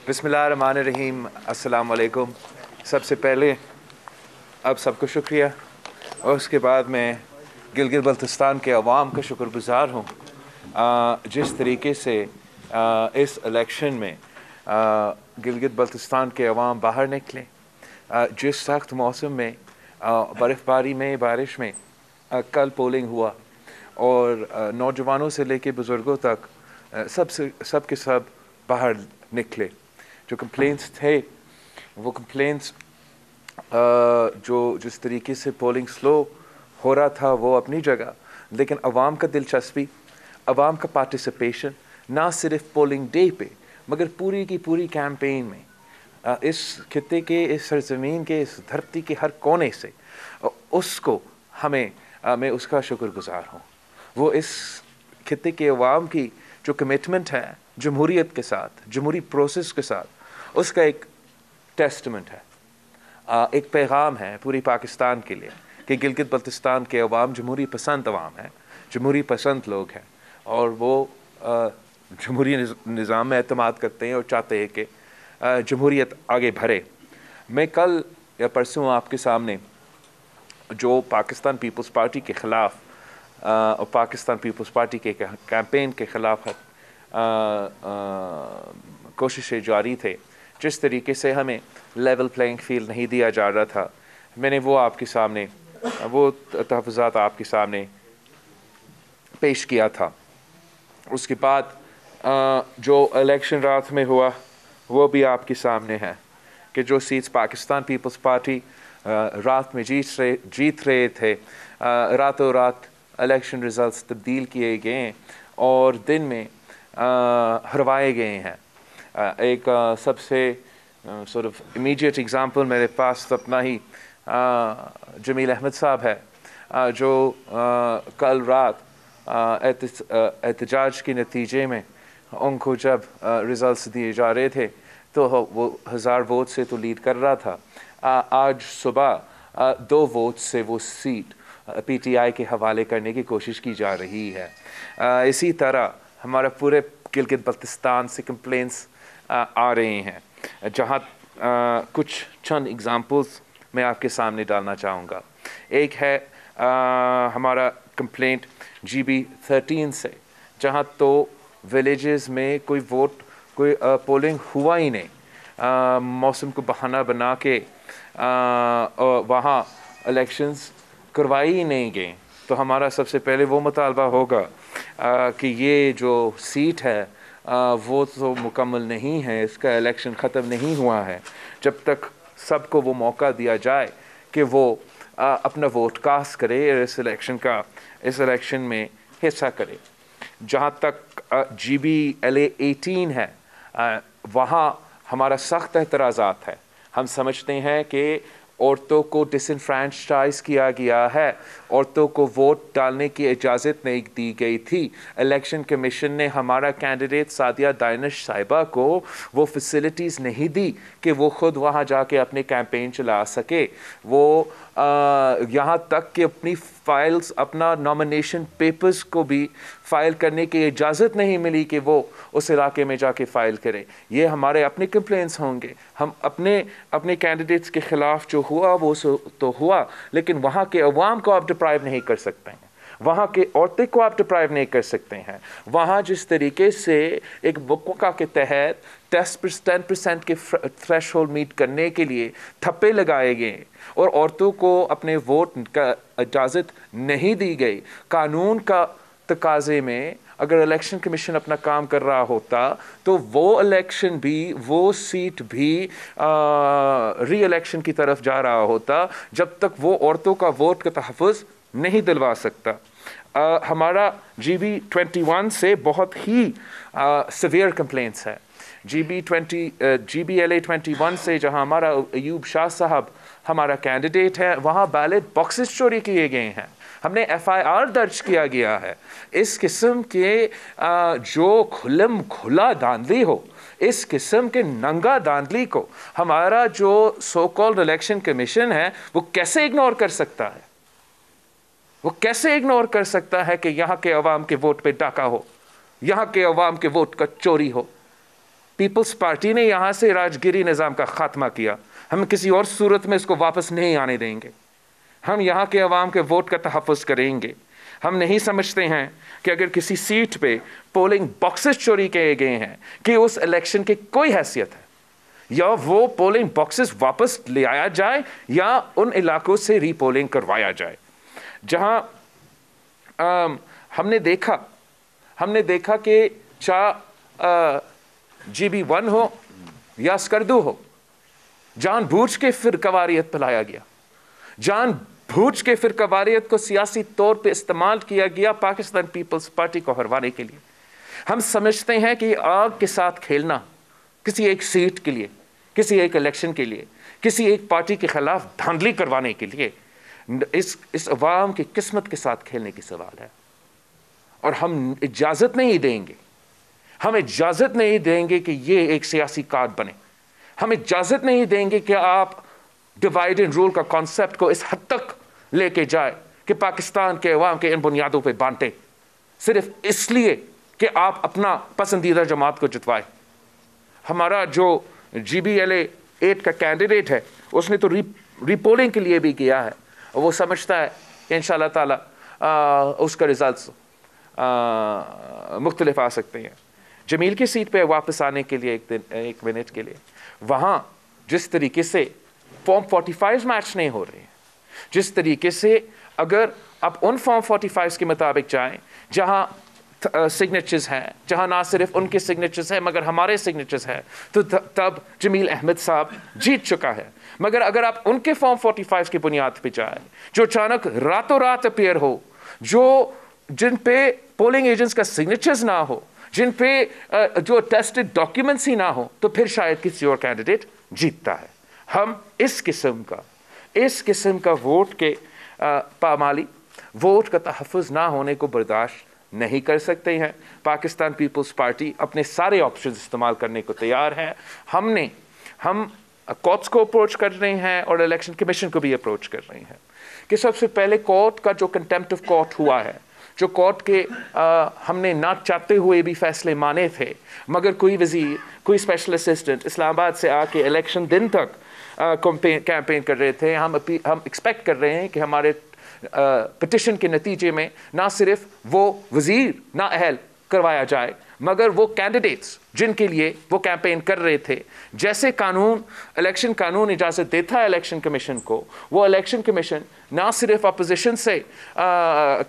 बिस्मिल्लाहिर्रहमानिर्रहीम। अस्सलाम वालेकुम। सबसे पहले अब सबको शुक्रिया और उसके बाद मैं गिलगित बल्तिस्तान के अवाम का शुक्रगुजार हूँ जिस तरीके से इस इलेक्शन में गिलगित बल्तिस्तान के अवाम बाहर निकले, जिस सख्त मौसम में बर्फ़बारी में बारिश में कल पोलिंग हुआ और नौजवानों से लेकर बुज़ुर्गों तक सब के सब बाहर निकले। जो कंप्लेंट्स थे वो कंप्लेंट्स जो जिस तरीके से पोलिंग स्लो हो रहा था वो अपनी जगह, लेकिन अवाम का दिलचस्पी, अवाम का पार्टिसिपेशन ना सिर्फ पोलिंग डे पे मगर पूरी की पूरी कैंपेन में इस खित्ते के, इस सरजमीन के, इस धरती के हर कोने से उसको मैं उसका शुक्रगुजार हूँ। वो इस खित्ते के अवाम की जो कमिटमेंट है जमहूरियत के साथ, जमहूरी प्रोसेस के साथ, उसका एक टेस्टमेंट है, एक पैगाम है पूरी पाकिस्तान के लिए कि गिलगित बल्तिस्तान के अवाम जमहूरी पसंद अवाम है, जमहूरी पसंद लोग हैं और वो जमहूरी निज़ाम में एतमाद करते हैं और चाहते हैं कि जमहूरियत आगे बढ़े। मैं कल या परसों आपके सामने जो पाकिस्तान पीपल्स पार्टी के ख़िलाफ़ और पाकिस्तान पीपल्स पार्टी के कैंपेन के ख़िलाफ़ कोशिशें जारी थे, जिस तरीके से हमें लेवल प्लेइंग फील्ड नहीं दिया जा रहा था, मैंने वो आपके सामने वो तहफ़्फ़ुज़ात आपके सामने पेश किया था। उसके बाद जो इलेक्शन रात में हुआ वो भी आपके सामने है कि जो सीट्स पाकिस्तान पीपल्स पार्टी रात में जीत रहे थे, रातों रात इलेक्शन रिज़ल्ट्स तब्दील किए गए और दिन में हरवाए गए हैं। एक सबसे sort of immediate example मेरे पास अपना ही जमील अहमद साहब है जो कल रात एहतजाज के नतीजे में उनको जब रिज़ल्ट्स दिए जा रहे थे तो वो 1000 वोट से तो लीड कर रहा था। आज सुबह 2 वोट से वो सीट PTI के हवाले करने की कोशिश की जा रही है। इसी तरह हमारा पूरे गिलगित बल्तिस्तान से कंप्लेंट्स आ रहे हैं, जहाँ कुछ चंद एग्जांपल्स मैं आपके सामने डालना चाहूँगा। एक है हमारा कंप्लेंट GB 13 से, जहाँ तो विलेजेस में कोई पोलिंग हुआ ही नहीं, मौसम को बहाना बना के वहाँ इलेक्शंस करवाई ही नहीं गए। तो हमारा सबसे पहले वो मुतालबा होगा कि ये जो सीट है वो तो मुकम्मल नहीं है, इसका इलेक्शन ख़त्म नहीं हुआ है जब तक सबको वो मौका दिया जाए कि वो अपना वोट कास्ट करे और इस इलेक्शन में हिस्सा करे। जहाँ तक GBLA 18 है, वहाँ हमारा सख्त एतराज़ात है। हम समझते हैं कि औरतों को डिसइनफ्रेंचाइज किया गया है, औरतों को वोट डालने की इजाज़त नहीं दी गई थी। इलेक्शन कमीशन ने हमारा कैंडिडेट सादिया दानिश साहिबा को वो फैसिलिटीज़ नहीं दी कि वो ख़ुद वहाँ जाके अपने कैंपेन चला सके। वो यहाँ तक कि अपनी फाइल्स, अपना नॉमिनेशन पेपर्स को भी फ़ाइल करने की इजाज़त नहीं मिली कि वो उस इलाके में जाके फ़ाइल करें। ये हमारे अपने कंप्लेंट्स होंगे। हम अपने कैंडिडेट्स के ख़िलाफ़ जो हुआ वो तो हुआ, लेकिन वहाँ के अवाम को आप डिप्राइव नहीं कर सकते हैं, वहाँ के औरतें को आप डिप्राइव नहीं कर सकते हैं। वहाँ जिस तरीके से एक वक़्फ़ा के तहत 10% के थ्रेश होल्ड मीट करने के लिए ठप्पे लगाए गए और औरतों को अपने वोट का इजाज़त नहीं दी गई, कानून का तकाज़े में अगर इलेक्शन कमीशन अपना काम कर रहा होता तो वो इलेक्शन भी, वो सीट भी री इलेक्शन की तरफ जा रहा होता जब तक वो औरतों का वोट का तहफ़्फ़ुज़ नहीं दिलवा सकता। हमारा GB 21 से बहुत ही सीवियर कंप्लेंट्स है। GBLA 21 से जहां हमारा अयूब शाह साहब हमारा कैंडिडेट है, वहां बैलेट बॉक्सेस चोरी किए गए हैं, हमने FIR दर्ज किया गया है। इस किस्म के जो खुल्लम खुला धांधली हो, इस किस्म के नंगा धांधली को हमारा जो सो कॉल्ड इलेक्शन कमीशन है वो कैसे इग्नोर कर सकता है? वो कैसे इग्नोर कर सकता है कि यहाँ के अवाम के वोट पे डाका हो, यहाँ के अवाम के वोट का चोरी हो? پیپلز پارٹی نے یہاں سے راجگیری نظام کا خاتمہ کیا، ہم کسی اور صورت میں اس کو واپس نہیں آنے دیں گے. ہم یہاں کے عوام کے ووٹ کا تحفظ کریں گے. ہم نہیں سمجھتے ہیں کہ اگر کسی سیٹ پہ پولنگ باکسز چوری کیے گئے ہیں کہ اس الیکشن کی کوئی حیثیت ہے، یا وہ پولنگ باکسز واپس لے آیا جائے یا ان علاقوں سے ری پولنگ کروایا جائے. جہاں ہم نے دیکھا کہ چاہے GB1 ہو یا اسکردو ہو، جان بوجھ کے فرقہ واریت پھیلایا گیا، جان بوجھ کے فرقہ واریت کو سیاسی طور پہ استعمال کیا گیا پاکستان پیپلز پارٹی کو ہروانے کے لیے. ہم سمجھتے ہیں کہ آگ کے ساتھ کھیلنا کسی ایک سیٹ کے لیے، کسی ایک الیکشن کے لیے، کسی ایک پارٹی کے خلاف دھاندلی کروانے کے لیے اس عوام کی قسمت کے ساتھ کھیلنے کی سوال ہے. اور ہم اجازت نہیں دیں گے، ہم اجازت نہیں دیں گے کہ یہ ایک سیاسی کارڈ بنے. ہم اجازت نہیں دیں گے کہ آپ ڈیوائڈ اینڈ رول کا کانسیپٹ کو اس حد تک لے کے جائے کہ پاکستان کے عوام کے ان بنیادوں پہ بانٹے صرف اس لیے کہ آپ اپنا پسندیدہ جماعت کو جتوائے. ہمارا جو GBLA 8 کا کینڈیڈیٹ ہے اس نے تو ری پولنگ کے لیے بھی کیا ہے، اور وہ سمجھتا ہے کہ انشاءاللہ تعالی اس کا ریزلٹس مختلف آ سکتے ہیں. جمیل کی سیٹ پہ واپس آنے کے لیے ایک منٹ کے لیے، وہاں جس طریقے سے فارم 45 میچ نہیں ہو رہے ہیں، جس طریقے سے اگر آپ ان فارم 45 کے مطابق جائیں جہاں سگنیچرز ہیں، جہاں نہ صرف ان کے سگنیچرز ہیں مگر ہمارے سگنیچرز ہیں، تو تب جمیل احمد صاحب جیت چکا ہے. مگر اگر آپ ان کے فارم 45 کی بنیاد پہ جائیں جو اچانک راتوں رات اپیئر ہو، جن پہ پولنگ ایجنٹس کا سگنیچرز نہ ہو، جن پہ جو ٹیسٹڈ ڈاکیومنٹس ہی نہ ہو، تو پھر شاید کسی اور کینڈیڈیٹ جیتتا ہے. ہم اس قسم کا ووٹ کے پامالی، ووٹ کا تحفظ نہ ہونے کو برداشت نہیں کر سکتے ہیں. پاکستان پیپلز پارٹی اپنے سارے آپشنز استعمال کرنے کو تیار ہے. ہم کورٹس کو اپروچ کر رہے ہیں اور الیکشن کمیشن کو بھی اپروچ کر رہے ہیں کہ سب سے پہلے کورٹ کا جو کنٹیمپٹ آف کورٹ ہوا ہے، جو کورٹ کے ہم نے نہ چاہتے ہوئے بھی فیصلے مانے تھے، مگر کوئی وزیر، کوئی اسپیشل اسسٹنٹ اسلام آباد سے آ کے الیکشن دن تک کیمپین کر رہے تھے. ہم ایکسپیکٹ کر رہے ہیں کہ ہمارے پٹیشن کے نتیجے میں نہ صرف وہ وزیر نااہل کروایا جائے مگر وہ کینڈیڈیٹس جن کے لیے وہ کیمپین کر رہے تھے، جیسے الیکشن قانون اجازت دیتا ہے الیکشن کمیشن کو، وہ الیکشن کمیشن نہ صرف اپوزیشن سے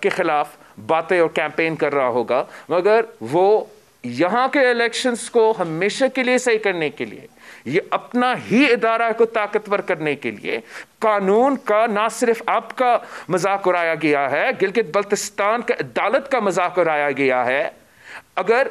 کے خلاف باتیں اور کیمپین کر رہا ہوگا، مگر وہ یہاں کے الیکشنز کو ہمیشہ کے لیے صحیح کرنے کے لیے، یہ اپنا ہی ادارہ کو طاقتور کرنے کے لیے قانون کا نہ صرف آپ کا مذاق اڑایا گیا ہے، گلگت بلتستان کا عدالت کا مذاق اڑایا گیا ہے. اگر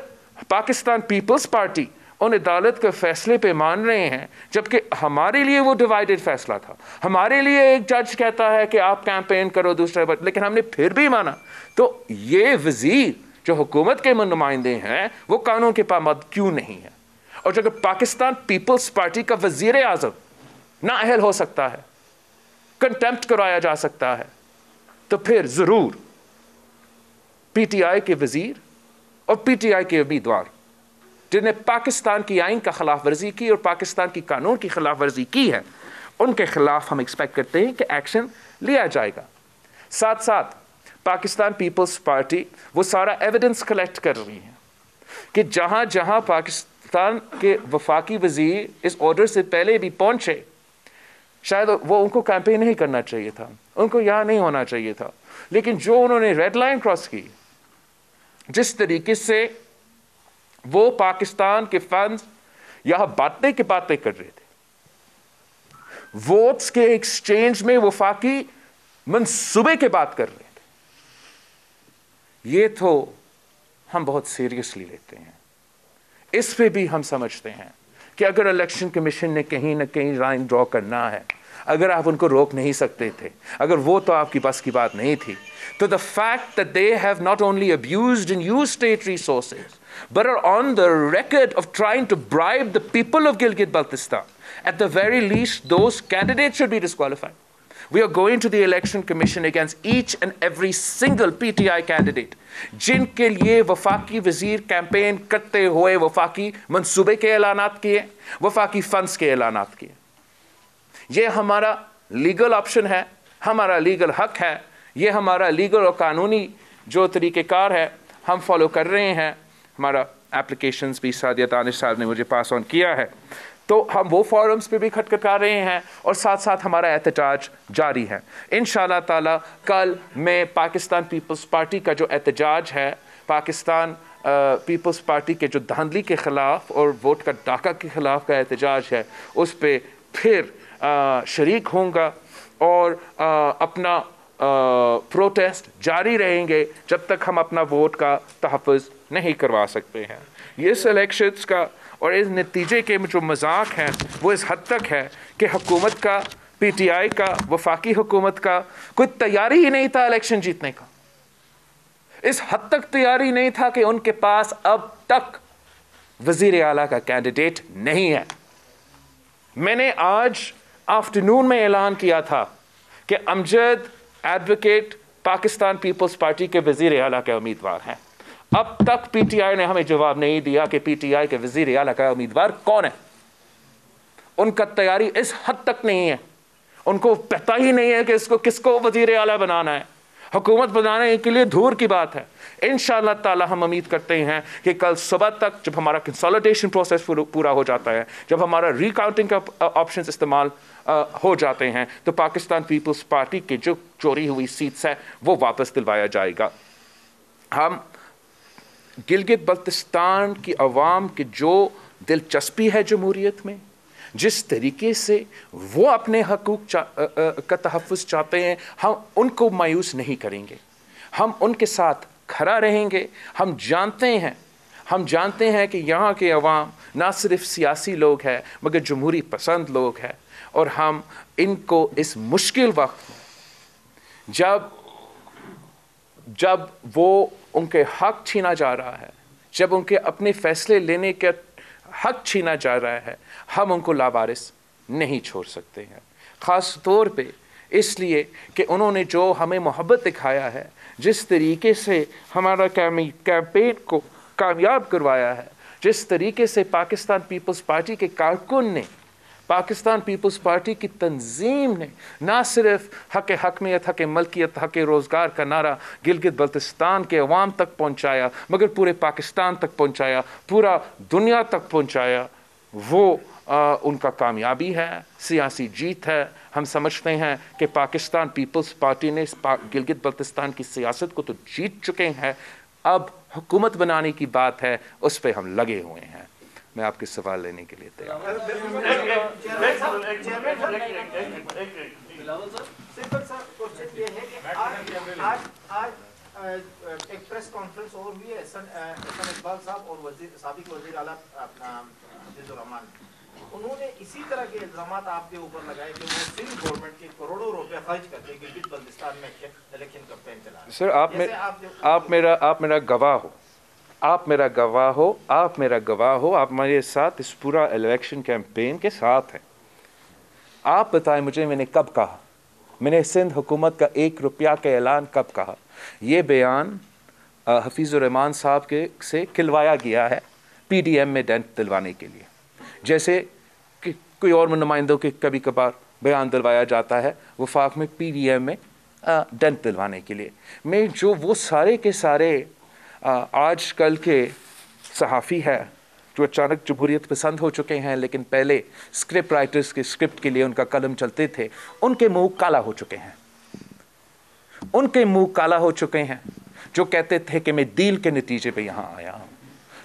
پاکستان پیپلز پارٹی ان عدالت کے فیصلے پہ مان رہے ہیں، جبکہ ہمارے لیے وہ ڈیوائیڈڈ فیصلہ تھا، ہمارے لیے ایک جج کہتا ہے کہ آپ کیمپین کرو دوسرے پر، لیکن ہم نے پھر بھی مانا، تو یہ وزیر جو حکومت کے نمائندے ہیں وہ قانون کے پابند کیوں نہیں ہے؟ اور جو پاکستان پیپلز پارٹی کا وزیر اعظم نااہل ہو سکتا ہے، کنٹیمپٹ کرایا جا سکتا ہے، تو پھر ضرور پی ٹی آئی کے وزیر اور پی ٹی آئی کے امیدوار جنہیں پاکستان کی آئین کا خلاف ورزی کی اور پاکستان کی قانون کی خلاف ورزی کی ہے، ان کے خلاف ہم ایکسپیکٹ کرتے ہیں کہ ایکشن لیا جائے گا. ساتھ ساتھ پاکستان پیپلز پارٹی وہ سارا ایویڈنس کلیکٹ کر رہی ہے کہ جہاں جہاں پاکستان کے وفاقی وزیر اس آرڈر سے پہلے بھی پہنچے، شاید وہ ان کو کیمپین نہیں کرنا چاہیے تھا، ان کو یہاں نہیں ہونا چاہیے تھا، لیکن جو انہوں نے ریڈ لائن کراس کی، جس طریقے سے وہ پاکستان کے فنڈز یہاں بانٹنے کی باتیں کر رہے تھے، ووٹس کے ایکسچینج میں وفاقی منصوبے کی بات کر رہے تھے، یہ تو ہم بہت سیریسلی لیتے ہیں. اس پہ بھی ہم سمجھتے ہیں کہ اگر الیکشن کمیشن نے کہیں نہ کہیں لائن ڈرا کرنا ہے، اگر آپ ان کو روک نہیں سکتے تھے، اگر وہ تو آپ کی بس کی بات نہیں تھی، تو the fact that they have not only abused and used state resources but are on the record of trying to bribe the people of Gilgit-Baltistan, at the very least those candidates should be disqualified. We are going to the election commission against each and every single PTI candidate जिनके लिए वफाकी वजीर campaign करते हुए वफाकी मंसूबे के ऐलानात किए, वफाकी फंड्स के ऐलानात किए। ये हमारा लीगल ऑप्शन है, हमारा लीगल हक है, ये हमारा लीगल और कानूनी जो तरीक़ेकार है हम फॉलो कर रहे हैं। हमारा एप्लीकेशंस भी सादिया दानिश साहब ने मुझे पास ऑन किया है, तो हम वो फॉरम्स पे भी खटखटा रहे हैं और साथ साथ हमारा एहतजाज जारी है। इंशाअल्लाह ताला कल मैं पाकिस्तान पीपल्स पार्टी का जो एहतजाज है, पाकिस्तान पीपल्स पार्टी के जो धांधली के ख़िलाफ़ और वोट का डाका के ख़िलाफ़ का एहतजाज है, उस पर फिर शरीक होऊंगा और अपना प्रोटेस्ट जारी रहेंगे जब तक हम अपना वोट का तहफ़्फ़ुज़ नहीं करवा सकते हैं। इस इलेक्शंस का और इस नतीजे के जो मजाक हैं वो इस हद तक है कि हुकूमत का, पीटीआई का, वफाकी हुकूमत का कोई तैयारी ही नहीं था इलेक्शन जीतने का। इस हद तक तैयारी नहीं था कि उनके पास अब तक वज़ीर आला का कैंडिडेट नहीं है। मैंने आज आफ्टरनून में ऐलान किया था कि अमजद एडवोकेट पाकिस्तान पीपल्स पार्टी के वज़ीर आला के उम्मीदवार हैं। अब तक पीटीआई ने हमें जवाब नहीं दिया कि पीटीआई के वज़ीर आला का उम्मीदवार कौन है। उनका तैयारी इस हद तक नहीं है, उनको पता ही नहीं है कि इसको किसको वज़ीर आला बनाना है। हुकूमत बनाने के लिए दूर की बात है। इंशाअल्लाह ताला हम उम्मीद करते हैं कि कल सुबह तक जब हमारा कंसोलिडेशन प्रोसेस पूरा हो जाता है, जब हमारा रिकाउंटिंग का ऑप्शन इस्तेमाल हो जाते हैं, तो पाकिस्तान पीपल्स पार्टी के जो चोरी हुई सीट्स है वो वापस दिलवाया जाएगा। हम गिलगित बल्तिस्तान की अवाम की जो दिलचस्पी है जमहूरियत में, जिस तरीके से वो अपने हकूक़ का तहफ़्फ़ुज़ चाहते हैं, हम उनको मायूस नहीं करेंगे, हम उनके साथ खड़ा रहेंगे। हम जानते हैं कि यहाँ के अवाम ना सिर्फ सियासी लोग हैं मगर जमहूरी पसंद लोग हैं, और हम इनको इस मुश्किल वक्त में जब वो उनके हक छीना जा रहा है, जब उनके अपने फ़ैसले लेने के हक छीना जा रहा है, हम उनको लावारिस नहीं छोड़ सकते हैं। ख़ास तौर पे इसलिए कि उन्होंने जो हमें मोहब्बत दिखाया है, जिस तरीके से हमारा कैंपेन को कामयाब करवाया है, जिस तरीके से पाकिस्तान पीपल्स पार्टी के कारकुन ने, पाकिस्तान पीपल्स पार्टी की तंजीम ने ना सिर्फ हक हकमियत, हक मलकियत, हक रोज़गार का नारा गिलगित बल्तिस्तान के अवाम तक पहुँचाया मगर पूरे पाकिस्तान तक पहुँचाया, पूरा दुनिया तक पहुँचाया, वो उनका कामयाबी है, सियासी जीत है। हम समझते हैं कि पाकिस्तान पीपल्स पार्टी ने गिलगित बल्तिस्तान की सियासत को तो जीत चुके हैं, अब हुकूमत बनाने की बात है, उस पर हम लगे हुए हैं। मैं आपके सवाल लेने के लिए तैयार हूँ। एक प्रेस कॉन्फ्रेंस और हुई है एहसान इकबाल साहब और साबिक वज़ीर आला अपना अजीज़ुर रहमान, उन्होंने इसी तरह के इल्ज़ामात आपके ऊपर लगाए कि वो सिंध गवर्नमेंट के करोड़ों रुपए खर्च करके गिलगित बल्तिस्तान में इलेक्शन कैंपेन चला रहे। सर आप मेरा गवाह हो, आप मेरे साथ इस पूरा इलेक्शन कैंपेन के साथ हैं। आप बताएं मुझे, मैंने कब कहा, मैंने सिंध हुकूमत का 1 रुपया का ऐलान कब कहा? ये बयान हफीज़ुर रहमान साहब से खिलवाया गया है PDM में डेंट दिलवाने के लिए, जैसे कि कोई और नुमाइंदों के कभी कभार बयान दिलवाया जाता है वफाक में PDM में डेंट दिलवाने के लिए। मैं जो वो सारे के सारे आज कल के सहाफ़ी है जो अचानक जमहूरियत पसंद हो चुके हैं, लेकिन पहले स्क्रिप्ट राइटर्स के स्क्रिप्ट के लिए उनका कलम चलते थे, उनके मुंह काला हो चुके हैं, जो कहते थे कि मैं डील के नतीजे पे यहाँ आया हूँ,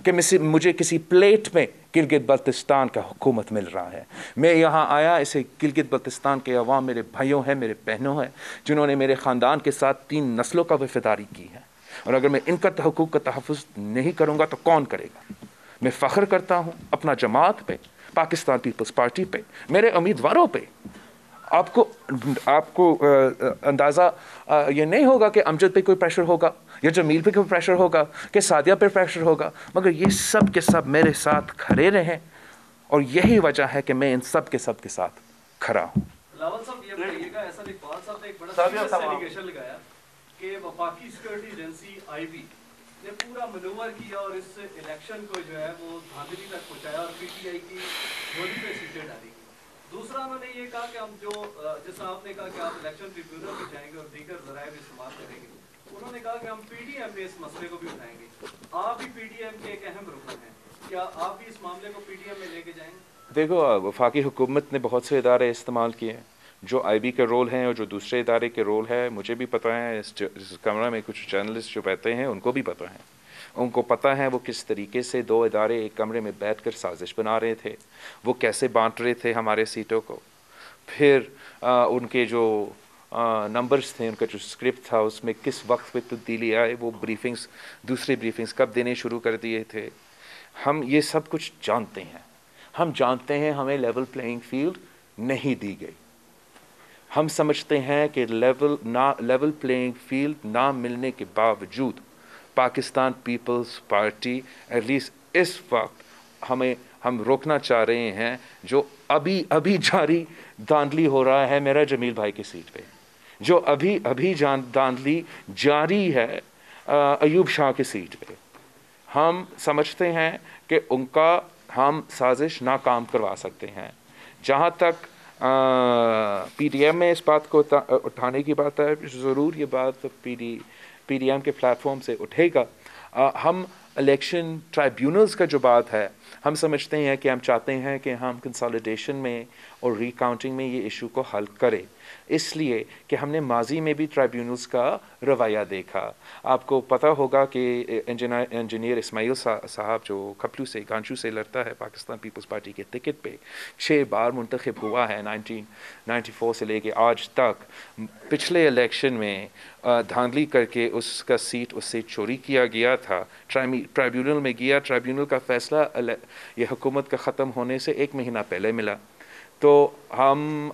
कि मुझे किसी प्लेट में गिलगित बल्तिस्तान का हुकूमत मिल रहा है। मैं यहाँ आया, इसे गिलगित बल्तिस्तान के अवाम मेरे भाइयों हैं, मेरे बहनों हैं, जिन्होंने मेरे ख़ानदान के साथ 3 नस्लों का वफ़ादारी की है, और अगर मैं इनका हकूक़ का तहफ़्फ़ुज़ नहीं करूँगा तो कौन करेगा? मैं फ़ख्र करता हूँ अपना जमात पे, पाकिस्तान पीपल्स पार्टी पे, मेरे उम्मीदवारों पे। आपको अंदाज़ा ये नहीं होगा कि अमजद पे कोई प्रेशर होगा या जमील पे कोई प्रेशर होगा कि सादिया पे प्रेशर होगा, मगर ये सब के सब मेरे साथ खड़े रहें, और यही वजह है कि मैं इन सब के साथ खड़ा हूँ। راول صاحب یہ بتائیے گا، احسن اقبال صاحب نے ایک بڑا سیریس ایلیگیشن لگایا کہ وفاقی سیکورٹی ایجنسی آئی بی نے پورا منور کیا اور اس الیکشن کو جو ہے وہ دھاندلی تک پہنچایا اور پی ٹی آئی کی جھولی پہ سیٹیں ڈالی. دوسرا انہوں نے یہ کہا کہ ہم جو جس طرح آپ نے کہا کہ آپ الیکشن ٹریبیونل پہ جائیں گے اور دیگر ذرائع بھی استعمال کریں گے، انہوں نے کہا کہ ہم پی ڈی ایم میں اس مسئلے کو بھی اٹھائیں گے. آپ بھی پی ڈی ایم کے ایک اہم رکن ہیں، کیا آپ بھی اس معاملے کو پی ڈی ایم میں لے کے جائیں گے؟ دیکھو وفاقی حکومت نے بہت سے ادارے استعمال کیے ہیں، جو آئی بی کے رول ہیں اور جو دوسرے ادارے کے رول ہے مجھے بھی پتہ ہے. اس کمرہ میں کچھ جرنلسٹ جو بیٹھتے ہیں ان کو بھی پتہ ہے. ان کو پتہ ہے وہ کس طریقے سے دو ادارے ایک کمرے میں بیٹھ کر سازش بنا رہے تھے، وہ کیسے بانٹ رہے تھے ہمارے سیٹوں کو. پھر ان کے جو نمبرز تھے، ان کا جو اسکرپٹ تھا اس میں کس وقت پہ تبدیلی آئے، وہ بریفنگز دوسرے بریفنگز کب دینے شروع کر دیے تھے. ہم یہ سب کچھ جانتے ہیں. ہم جانتے ہیں ہمیں لیول پلینگ فیلڈ نہیں دی گئی. ہم سمجھتے ہیں کہ لیول پلینگ فیلڈ نہ ملنے کے باوجود پاکستان پیپلز پارٹی ایٹ لیسٹ اس وقت ہم روکنا چاہ رہے ہیں جو ابھی جاری دھاندلی ہو رہا ہے میرا جمیل بھائی کی سیٹ پہ، جو ابھی دھاندلی جاری ہے ایوب شاہ کی سیٹ پہ. ہم سمجھتے ہیں کہ ان کا ہم سازش ناکام کروا سکتے ہیں. جہاں تک پی ڈی ایم میں اس بات کو اٹھانے کی بات ہے، ضرور یہ بات پی ڈی ایم کے پلیٹ فارم سے اٹھے گا. ہم الیکشن ٹرائیبیونلز کا جو بات ہے، ہم سمجھتے ہیں کہ ہم چاہتے ہیں کہ ہم کنسالیڈیشن میں اور ری کاؤنٹنگ میں یہ ایشو کو حل کریں، اس لیے کہ ہم نے ماضی میں بھی ٹرائیبیونلز کا رویہ دیکھا. آپ کو پتہ ہوگا کہ انجینئر اسماعیل صاحب جو کپلو سے گانچو سے لڑتا ہے پاکستان پیپلز پارٹی کے ٹکٹ پہ 6 بار منتخب ہوا ہے 1994 سے لے کے آج تک. پچھلے الیکشن میں دھاندلی کر کے اس کا سیٹ اس سے چوری کیا گیا تھا، ٹرائیبیونل میں گیا. ٹرائیبیونل کا فیصلہ یہ حکومت کا ختم ہونے سے 1 مہینہ پہلے ملا. تو ہم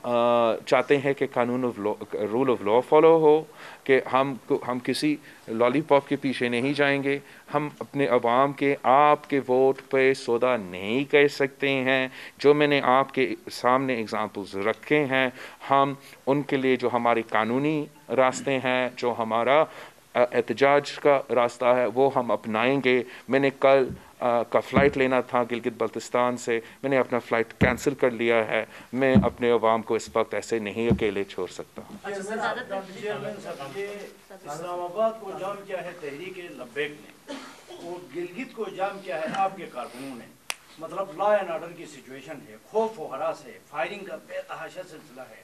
چاہتے ہیں کہ قانون رول آف لا فالو ہو، کہ ہم کسی لالی پاپ کے پیچھے نہیں جائیں گے. ہم اپنے عوام کے آپ کے ووٹ پہ سودا نہیں کر سکتے ہیں. جو میں نے آپ کے سامنے اگزامپلز رکھے ہیں، ہم ان کے لیے جو ہمارے قانونی راستے ہیں، جو ہمارا احتجاج کا راستہ ہے، وہ ہم اپنائیں گے. میں نے کل کا فلائٹ لینا تھا گلگت بلتستان سے، میں نے اپنا فلائٹ کینسل کر لیا ہے. میں اپنے عوام کو اس وقت ایسے نہیں اکیلے چھوڑ سکتا. اسلام آباد کو جام کیا ہے تحریک لبیک نے، اور گلگت کو جام کیا ہے آپ کے کارکنوں نے. مطلب لا اینڈ آرڈر کی سچویشن ہے، خوف و ہراس ہے، فائرنگ کا بے تحاشا سلسلہ ہے.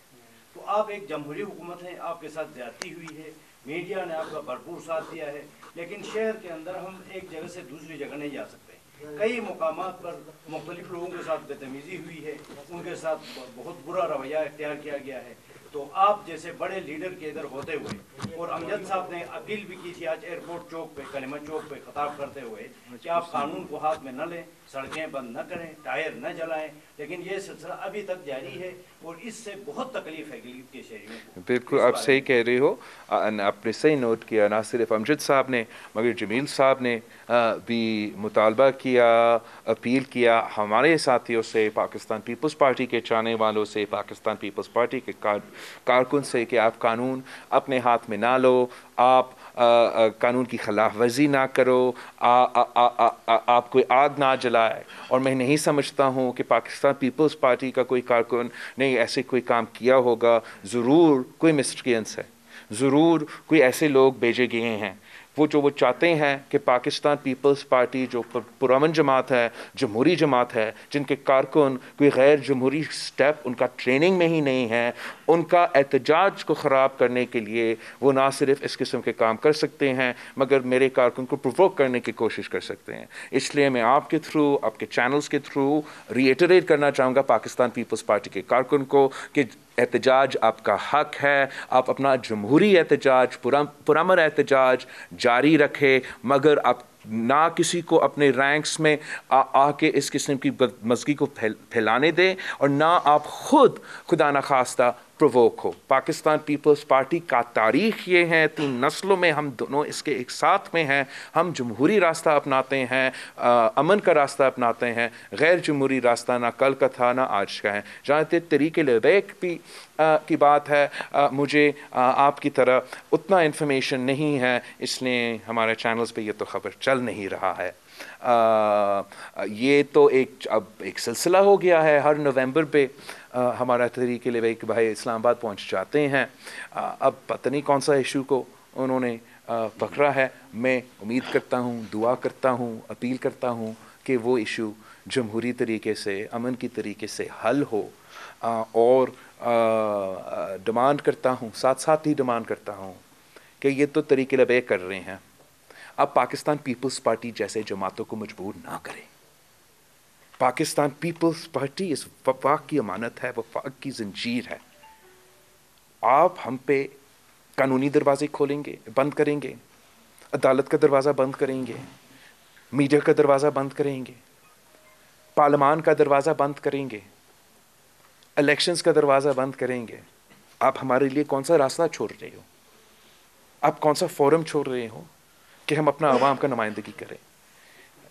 تو آپ ایک جمہوری حکومت ہیں، آپ کے ساتھ زیادتی ہوئی ہے، میڈیا نے آپ کا بھرپور ساتھ دیا ہے، لیکن شہر کے اندر ہم ایک جگہ سے دوسری جگہ نہیں جا سکتے. کئی مقامات پر مختلف لوگوں کے ساتھ بدتمیزی ہوئی ہے، ان کے ساتھ بہت برا رویہ اختیار کیا گیا ہے. تو آپ جیسے بڑے لیڈر کے ادھر ہوتے ہوئے، اور امجد صاحب نے اپیل بھی کی تھی آج ایئرپورٹ چوک پہ، کلمہ چوک پہ خطاب کرتے ہوئے، کہ آپ قانون کو ہاتھ میں نہ لیں، سڑکیں بند نہ کریں، ٹائر نہ جلائیں. لیکن یہ سلسلہ ابھی تک جاری ہے اور اس سے بہت تکلیف ہے گلگت کے شہریوں کو. بالکل آپ صحیح کہہ رہے ہو. آپ نے صحیح نوٹ کیا، نہ صرف امجد صاحب نے مگر جمیل صاحب نے بھی مطالبہ کیا، اپیل کیا ہمارے ساتھیوں سے، پاکستان پیپلز پارٹی کے چاہنے والوں سے، پاکستان پیپلز پارٹی کے کارکن سے، کہ آپ قانون اپنے ہاتھ میں نہ لو، آپ قانون کی خلاف ورزی نہ کرو، آپ کوئی آگ نہ جلائے. اور میں نہیں سمجھتا ہوں کہ پاکستان پیپلز پارٹی کا کوئی کارکن نے ایسے کوئی کام کیا ہوگا. ضرور کوئی مسٹرینس ہے، ضرور کوئی ایسے لوگ بھیجے گئے ہیں وہ چاہتے ہیں کہ پاکستان پیپلز پارٹی جو پرامن جماعت ہے، جمہوری جماعت ہے، جن کے کارکن کوئی غیر جمہوری سٹیپ ان کا ٹریننگ میں ہی نہیں ہے، ان کا احتجاج کو خراب کرنے کے لیے وہ نہ صرف اس قسم کے کام کر سکتے ہیں مگر میرے کارکن کو پرووک کرنے کی کوشش کر سکتے ہیں. اس لیے میں آپ کے تھرو، آپ کے چینلز کے تھرو ریٹریٹ کرنا چاہوں گا پاکستان پیپلز پارٹی کے کارکن کو کہ احتجاج آپ کا حق ہے. آپ اپنا جمہوری احتجاج، پرامن احتجاج جاری رکھے، مگر آپ نہ کسی کو اپنے رینکس میں آ کے اس قسم کی بدمزگی کو پھیلانے دیں، اور نہ آپ خود خدا نخواستہ प्रोवोक हो। पाकिस्तान पीपल्स पार्टी का तारीख़ ये है, 3 नस्लों में हम दोनों इसके एक साथ में हैं। हम जमहूरी रास्ता अपनाते हैं, अमन का रास्ता अपनाते हैं, गैर जमहूरी रास्ता ना कल का था ना आज का है। जहाँ तक तरीक़े लबैक भी की बात है, मुझे आपकी तरह उतना इन्फॉर्मेशन नहीं है, इसलिए हमारे चैनल्स पे ये तो ख़बर चल नहीं रहा है। ये तो अब एक सिलसिला हो गया है, हर नवंबर पे हमारा तहरीक लबैक भाई इस्लामाबाद पहुंच जाते हैं। अब पता नहीं कौन सा इशू को उन्होंने पकड़ा है। मैं उम्मीद करता हूँ, दुआ करता हूँ, अपील करता हूँ कि वो इशू जमहूरी तरीके से, अमन की तरीके से हल हो, और डिमांड करता हूँ, साथ साथ ही डिमांड करता हूँ कि ये तो तहरीक लबैक कर रहे हैं, अब पाकिस्तान पीपल्स पार्टी जैसे जमातों को मजबूर ना करें। पाकिस्तान पीपल्स पार्टी इस वफाक की अमानत है, वफाक की जंजीर है। आप हम पे कानूनी दरवाजे खोलेंगे, बंद करेंगे, अदालत का दरवाज़ा बंद करेंगे, मीडिया का दरवाज़ा बंद करेंगे, पार्लियामान का दरवाज़ा बंद करेंगे, इलेक्शंस का दरवाज़ा बंद करेंगे। आप हमारे लिए कौन सा रास्ता छोड़ रहे हो? आप कौन सा फोरम छोड़ रहे हो कि हम अपना आवाम का नुमाइंदगी करें?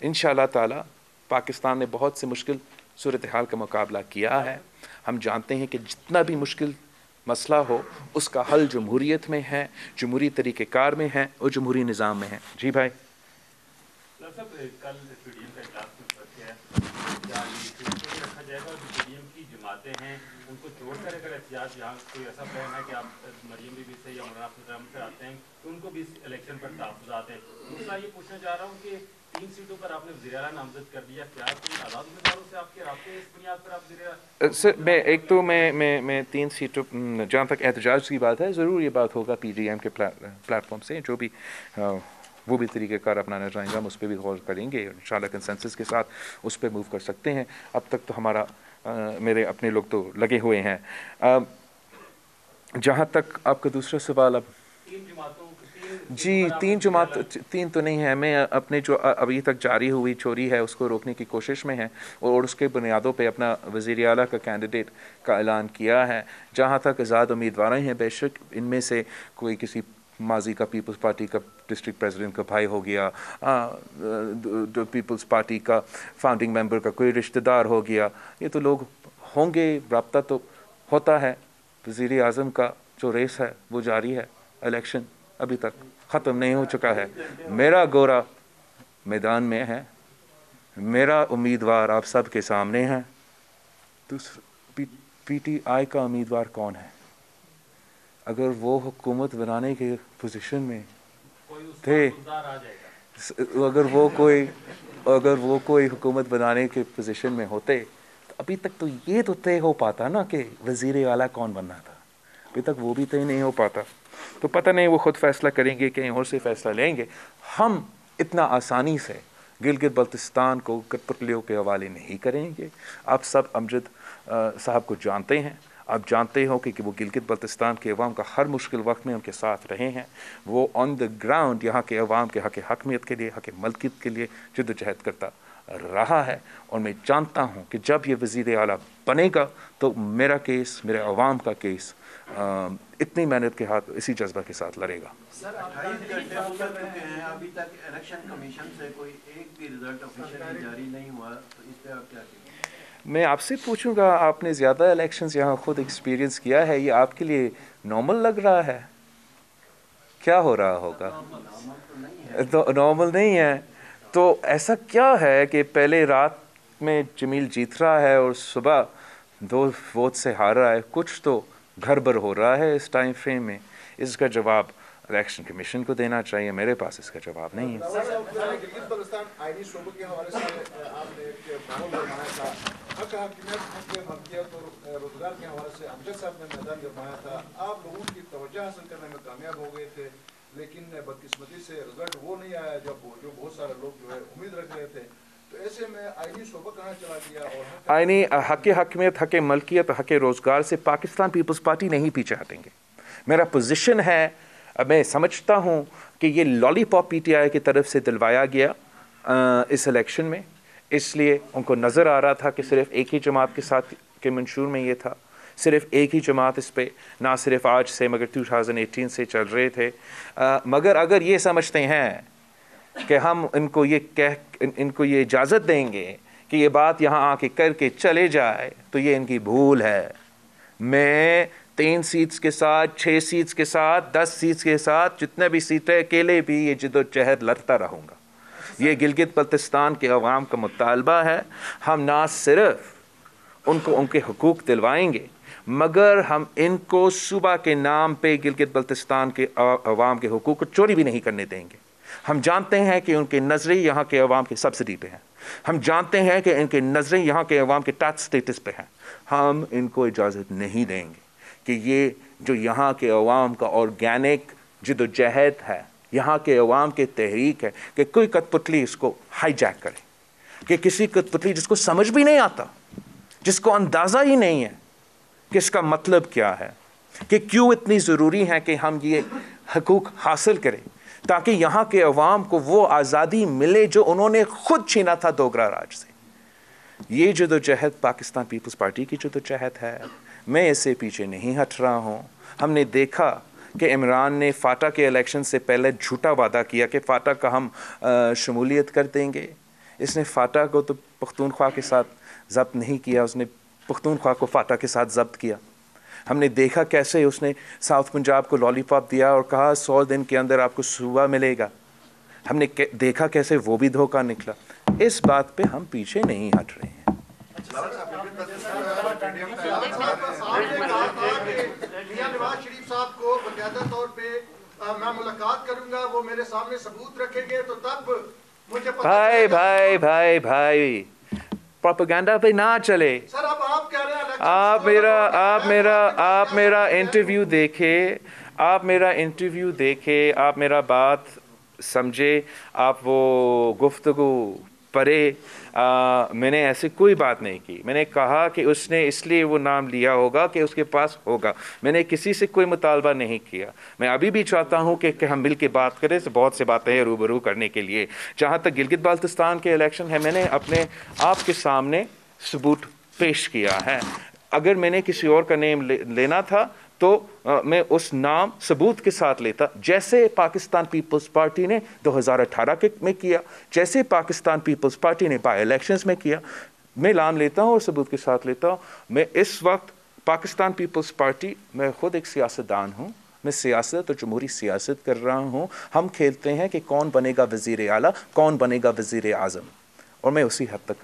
इंशाअल्लाह ताला पाकिस्तान ने बहुत से मुश्किल सूरत हाल का मुकाबला किया है। हम जानते हैं कि जितना भी मुश्किल मसला हो उसका हल जमहूरियत में है, जमहूरी तरीक़ेकार में है और जमहूरी निज़ाम में है। जी भाई, कल पीडीएम का इजलास है, क्या ये रखा जाएगा और जो पीडीएम की जमातें हैं उनको छोड़कर अगर एहतियात यहाँ कोई ऐसा प्लान है कि आप मरियम बीबी से या मौलाना अफजल रहमान से आते हैं तो उनको भी इस इलेक्शन पर तहफ़्फ़ुज़ात हैं। दूसरा ये पूछना चाह रहा हूँ कि 3 सीटों पर आपने वज़ीर-ए-आला नामज़द कर दिया, क्या कोई आज़ाद उम्मीदवारों से आपके राब्ते इस बुनियाद पर आप सर, मैं 3 सीटों, जहाँ तक एहतजाज की बात है, ज़रूर ये बात होगा पीडीएम के प्लेटफॉर्म से, जो भी वो भी तरीक़ेकार अपनाना चाहेंगे हम उस पर भी गौर करेंगे। इंशाअल्लाह कंसेंसस के साथ उस पर मूव कर सकते हैं। अब तक तो हमारा मेरे अपने लोग तो लगे हुए हैं। जहाँ तक आपका दूसरा सवाल, अब जी 3 जमात, 3 तो नहीं है। मैं अपने जो अभी तक जारी हुई चोरी है उसको रोकने की कोशिश में है और उसके बुनियादों पे अपना वज़ीर आला का कैंडिडेट का ऐलान किया है। जहाँ तक आज़ाद उम्मीदवार हैं, बेशक इनमें से कोई किसी माजी का पीपल्स पार्टी का डिस्ट्रिक्ट प्रेसिडेंट का भाई हो गया, पीपल्स पार्टी का फाउंडिंग मेंबर का कोई रिश्तेदार हो गया, ये तो लोग होंगे, रब्ता तो होता है। वज़ीर आज़म का जो रेस है वो जारी है, इलेक्शन अभी तक ख़त्म नहीं हो चुका है। मेरा गोरा मैदान में है, मेरा उम्मीदवार आप सब के सामने है। तो पीटीआई का उम्मीदवार कौन है? अगर वो हुकूमत बनाने के पोजीशन में थे, अगर वो कोई हुकूमत बनाने के पोजीशन में होते तो अभी तक तो ये तो तय हो पाता ना कि वज़ीर आला कौन बनना था। अभी तक वो भी तय नहीं हो पाता। तो पता नहीं वो खुद फैसला करेंगे, कहीं और से फैसला लेंगे। हम इतना आसानी से गिलगित बल्तिस्तान को कठपुतलियों के हवाले नहीं करेंगे। आप सब अमजद साहब को जानते हैं, आप जानते हो कि वो गिलगित बल्तिस्तान के अवाम का हर मुश्किल वक्त में उनके साथ रहे हैं। वो ऑन द ग्राउंड यहाँ के अवाम के हक़ हकमियत के लिए, हक़ मलकियत के लिए जद्दोजहद करता रहा है। और मैं जानता हूँ कि जब ये वज़ीर आला बनेगा तो मेरा केस, मेरे अवाम का केस इतनी मेहनत के हाथ इसी जज्बा के साथ लड़ेगा। सर, 28 घंटे गुजर चुके हैं, अभी तक इलेक्शन कमीशन से कोई एक भी रिजल्ट ऑफिशियली जारी नहीं हुआ, तो इस पे आप क्या कहेंगे? मैं आपसे पूछूंगा, आपने ज़्यादा इलेक्शंस यहाँ खुद एक्सपीरियंस किया है, ये आपके लिए नॉर्मल लग रहा है? क्या हो रहा होगा? तो नॉर्मल नहीं है। तो ऐसा क्या है कि पहले रात में जमील जीत रहा है और सुबह 2 वोट से हार रहा है? कुछ तो गड़बड़ हो रहा है इस टाइम फ्रेम में। इसका जवाब इलेक्शन कमीशन को देना चाहिए, मेरे पास इसका जवाब नहीं है। रोजगार के हवाले से अमजद साहब ने मैदान गरमाया था, आप लोगों की तवज्जो हासिल करने में कामयाब हो गए थे, लेकिन बदकिस्मती से रिजल्ट वो नहीं आया जो बहुत सारे लोग जो है उम्मीद रख रहे थे। तो ऐसे में आईनी शोबा कहाँ चला गया? और आईनी हक़ हकमियत, हक़ मलकियत, हक़ रोज़गार से पाकिस्तान पीपल्स पार्टी नहीं पीछे हटेंगे। मेरा पोजीशन है, मैं समझता हूँ कि ये लॉलीपॉप पीटीआई की तरफ से दिलवाया गया इस इलेक्शन में, इसलिए उनको नज़र आ रहा था कि सिर्फ एक ही जमात के साथ के मंशूर में ये था। सिर्फ एक ही जमात इस पे, ना सिर्फ आज से मगर 2018 से चल रहे थे। मगर अगर ये समझते हैं कि हम इनको ये इजाज़त देंगे कि ये बात यहाँ आके करके चले जाए, तो ये इनकी भूल है। मैं 3 सीट्स के साथ, 6 सीट्स के साथ, 10 सीट्स के साथ, जितने भी सीटें अकेले भी ये जिद्दोजहद लड़ता रहूँगा। ये गिलगित बल्तिस्तान के अवाम का मुतालबा है। हम ना सिर्फ उनको उनके हुकूक दिलवाएंगे, मगर हम इनको सूबा के नाम पे गिलगित बल्तिस्तान के अवाम के हुकूक को चोरी भी नहीं करने देंगे। हम जानते हैं कि उनके नज़रें यहाँ के अवाम की सब्सिडी पे हैं। हम जानते हैं कि इनके नज़रें यहाँ के अवाम के टैक्स स्टेटस पे हैं। हम इनको इजाज़त नहीं देंगे कि ये जो यहाँ के अवाम का ऑर्गेनिक जिद्दोजहद है, यहाँ के अवाम के तहरीक है, कि कोई कठपुतली इसको हाईजैक करे, कि किसी कठपुतली जिसको समझ भी नहीं आता, जिसको अंदाज़ा ही नहीं है कि इसका मतलब क्या है, कि क्यों इतनी ज़रूरी है कि हम ये हकूक़ हासिल करें, ताकि यहाँ के अवाम को वो आज़ादी मिले जो उन्होंने ख़ुद छीना था डोगरा राज से। ये जद्दोजहद पाकिस्तान पीपल्स पार्टी की जद्दोजहद है। मैं इससे पीछे नहीं हट रहा हूँ। हमने देखा कि इमरान ने फाटा के इलेक्शन से पहले झूठा वादा किया कि फाटा का हम शमूलियत कर देंगे। इसने फाटा को तो पख्तूनख्वा के साथ ज़ब्त नहीं किया, उसने पख्तूनख्वा को फाटा के साथ ज़ब्त किया। हमने देखा कैसे उसने साउथ पंजाब को लॉलीपॉप दिया और कहा 100 दिन के अंदर आपको सूबा मिलेगा। हमने देखा कैसे वो भी धोखा निकला। इस बात पे हम पीछे नहीं हट रहे हैं। नवाज शरीफ साहब को बकायदा तौर पे मैं मुलाकात करूंगा, वो मेरे सामने सबूत रखेंगे तो तब मुझे भाई प्रोपेगेंडा पे ना चले। सर अब आप कह रहे हैं आप मेरा इंटरव्यू देखे, आप मेरा बात समझे, आप वो गुफ्तगू पढ़े। मैंने ऐसी कोई बात नहीं की। मैंने कहा कि उसने इसलिए वो नाम लिया होगा कि उसके पास होगा। मैंने किसी से कोई मुतालबा नहीं किया। मैं अभी भी चाहता हूँ कि हम मिल के बात करें। तो बहुत से बातें हैं रूबरू करने के लिए। जहाँ तक गिलगित बाल्तिस्तान के इलेक्शन है, मैंने अपने आप के सामने सबूत पेश किया है। अगर मैंने किसी और का नेम लेना था तो मैं उस नाम सबूत के साथ लेता, जैसे पाकिस्तान पीपल्स पार्टी ने 2018 में किया, जैसे पाकिस्तान पीपल्स पार्टी ने बाई इलेक्शंस में किया। मैं नाम लेता हूँ और सबूत के साथ लेता हूँ। मैं इस वक्त पाकिस्तान पीपल्स पार्टी, मैं खुद एक सियासतदान हूँ। मैं सियासत और जमहूरी सियासत कर रहा हूँ। हम खेलते हैं कि कौन बनेगा वज़ीर आला, कौन बनेगा वज़ीर आज़म, और मैं उसी हद तक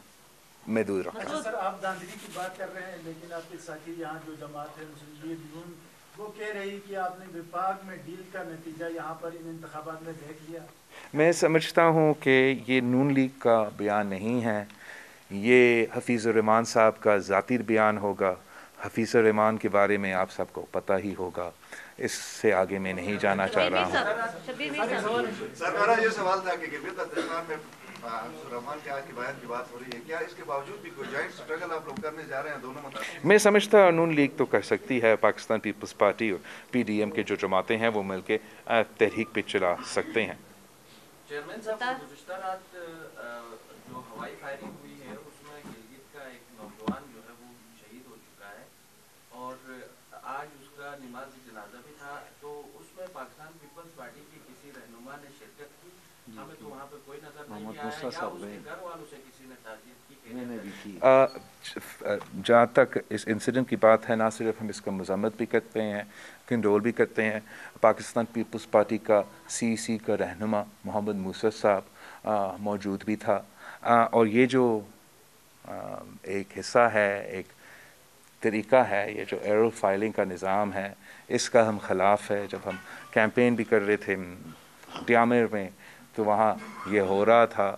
मैं दूर रखता हूं। सर आप धांधली की बात कर रहे हैं, लेकिन आपके साथी यहाँ जो जमात है मुस्लिम लीग नून, वो कह रही कि आपने विफाक में डील का नतीजा यहाँ पर इन इंतखाबात में देख लिया। मैं समझता हूँ कि ये नून लीग का बयान नहीं है, ये हफीज़ुर रहमान साहब का ज़ाती बयान होगा। हफीज़ुर रहमान के बारे में आप सबको पता ही होगा। इससे आगे मैं नहीं जाना चाह रहा हूँ। सर मेरा ये सवाल था कि गिलगित बल्तिस्तान में रहमान के आज की बयान की बात हो रही है, क्या इसके बावजूद भी कोई जॉइंट स्ट्रगल आप लोग करने जा रहे हैं दोनों मुताबिक? मैं समझता हूँ नून लीग तो कर सकती है, पाकिस्तान पीपल्स पार्टी और PDM के जो जमातें हैं वो मिलके तहरीक पे चला सकते हैं। चेयरमैन साहब, गुज़िश्ता रात जो हवाई फायरिंग हुई है उसमें गिलगित का एक नौजवान जो है वो शहीद हो चुका है और आज उसका नमाज जनाजा भी था, तो उसमें पाकिस्तान पीपल्स पार्टी की किसी रहनुमा ने शिरकत की? हमें तो वहाँ पे कोई नजर नहीं आया, या उसके घर वालों से किसी ने ताज़ियत की? जहाँ तक इस इंसिडेंट की बात है, ना सिर्फ हम इसका मज़म्मत भी करते हैं, कंडोल भी करते हैं। पाकिस्तान पीपल्स पार्टी का CEC का रहनुमा मोहम्मद मूसा साहब मौजूद भी था, और ये जो एक हिस्सा है, एक तरीका है, ये जो एरो फाइलिंग का निज़ाम है, इसका हम ख़िलाफ़ है। जब हम कैंपेन भी कर रहे थे ट्यामिर में, तो वहाँ ये हो रहा था।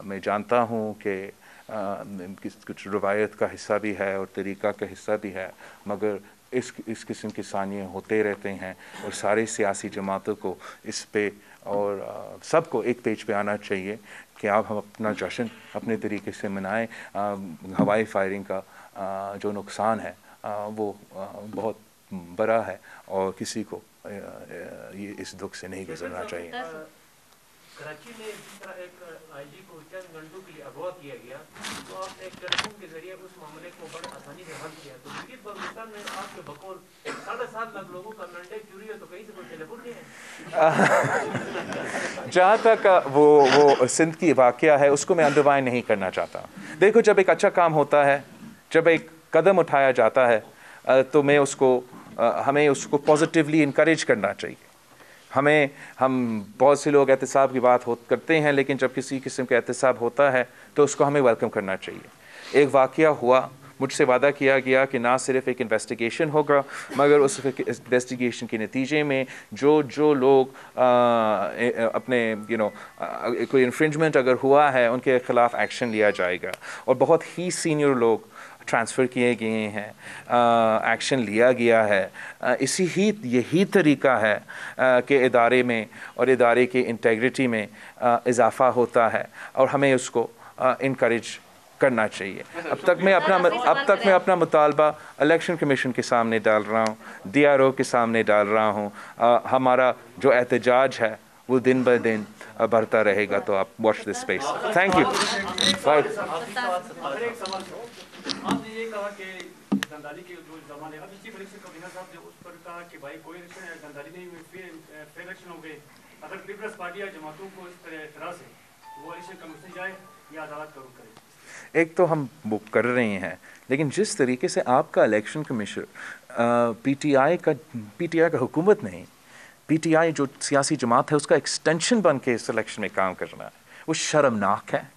मैं जानता हूँ कि कुछ रवायत का हिस्सा भी है और तरीक़ा का हिस्सा भी है, मगर इस किस्म की सानियाँ होते रहते हैं और सारे सियासी जमातों को इस पे और सबको एक पेज पे आना चाहिए कि आप हम अपना जश्न अपने तरीके से मनाएं। हवाई फायरिंग का जो नुकसान है वो बहुत बड़ा है और किसी को ये इस दुख से नहीं गुजरना चाहिए। कराची में जिस तरह एक आईजी को चंद घंटों के लिए अगवा किया गया, तो आप एक टेलीफोन के जरिए उस मामले को बड़ी आसानी से हल किया। तो गिलगित बल्तिस्तान में आपके बकौल 7.5 लाख लोगों का मैंडेट चोरी है, तो कहीं से कोई टेलीफोन नहीं है। जहाँ तक वो सिंध की वाक़या है उसको मैं अंडरमाइन नहीं करना चाहता। देखो, जब एक अच्छा काम होता है, जब एक कदम उठाया जाता है, तो हमें उसको पॉजिटिवली इनकरेज करना चाहिए। हम बहुत से लोग एहतसाब की बात करते हैं, लेकिन जब किसी किस्म का एहतसाब होता है तो उसको हमें वेलकम करना चाहिए। एक वाक़या हुआ, मुझसे वादा किया गया कि ना सिर्फ एक इन्वेस्टिगेशन होगा, मगर उस इन्वेस्टिगेशन के नतीजे में जो लोग अपने कोई इन्फ्रिंजमेंट अगर हुआ है उनके ख़िलाफ़ एक्शन लिया जाएगा। और बहुत ही सीनियर लोग ट्रांसफ़र किए गए हैं, एक्शन लिया गया है। यही तरीका है कि इदारे में और इदारे के इंटेग्रिटी में इजाफ़ा होता है, और हमें उसको इनकरेज करना चाहिए। अब तक मैं अपना मुतालबा इलेक्शन कमीशन के सामने डाल रहा हूँ, DRO के सामने डाल रहा हूँ। हमारा जो एहतजाज है वो दिन ब दिन बढ़ता रहेगा। तो आप watch this space. Thank you. आपने ये कहा कि गंदारी के जो जमाने अब चीफ इलेक्शन कमिश्नर साहब ने उस पर कहा कि भाई कोई गंदारी नहीं हुई, फेयर इलेक्शन हो गए। अगर पीपल्स पार्टी या जमातों को इस तरह से वो इलेक्शन कमीशन जाए या अदालत का रुख करे। एक तो हम वो कर रहे हैं, लेकिन जिस तरीके से आपका इलेक्शन कमीशन PTI का हुकूमत नहीं, PTI जो सियासी जमात है उसका एक्सटेंशन बन के इस इलेक्शन में काम करना है, वो शर्मनाक है।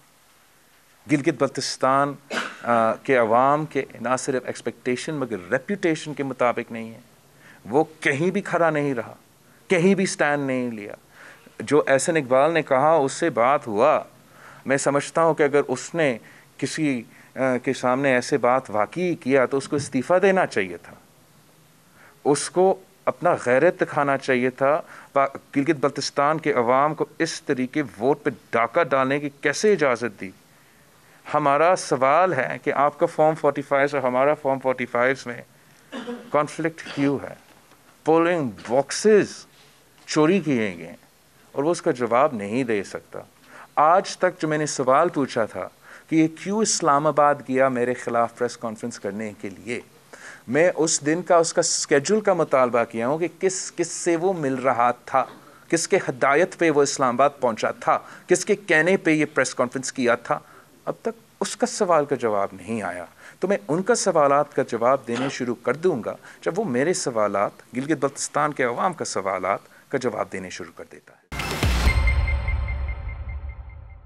गिलगित बल्तिस्तान के अवाम के ना सिर्फ एक्सपेक्टेशन मगर रेप्यूटेशन के मुताबिक नहीं है। वो कहीं भी खड़ा नहीं रहा, कहीं भी स्टैंड नहीं लिया। जो एहसन इकबाल ने कहा उससे बात हुआ। मैं समझता हूँ कि अगर उसने किसी के सामने ऐसे बात वाकई किया तो उसको इस्तीफ़ा देना चाहिए था, उसको अपना गैरत दिखाना चाहिए था। गिलगित बल्तिस्तान के अवाम को इस तरीके वोट पे डाका डालने की कैसे इजाज़त दी। हमारा सवाल है कि आपका फॉर्म 45 और हमारा फॉर्म 45 में कॉन्फ्लिक्ट क्यों है? पोलिंग बॉक्सेस चोरी किए गए और वो उसका जवाब नहीं दे सकता। आज तक जो मैंने सवाल पूछा था कि ये क्यों इस्लामाबाद गया मेरे ख़िलाफ़ प्रेस कॉन्फ्रेंस करने के लिए, मैं उस दिन का उसका स्केड्यूल का मुतालबा किया हूँ कि किस से वो मिल रहा था, किसके हदायत पे वो इस्लामाबाद पहुँचा था, किसके कहने पे ये प्रेस कॉन्फ्रेंस किया था। अब तक उसका सवाल का जवाब नहीं आया। तो मैं उनका सवालात का जवाब देने शुरू कर दूंगा जब वो मेरे सवालात, गिलगित बल्तिस्तान के अवाम का सवालात का जवाब देने शुरू कर देता है।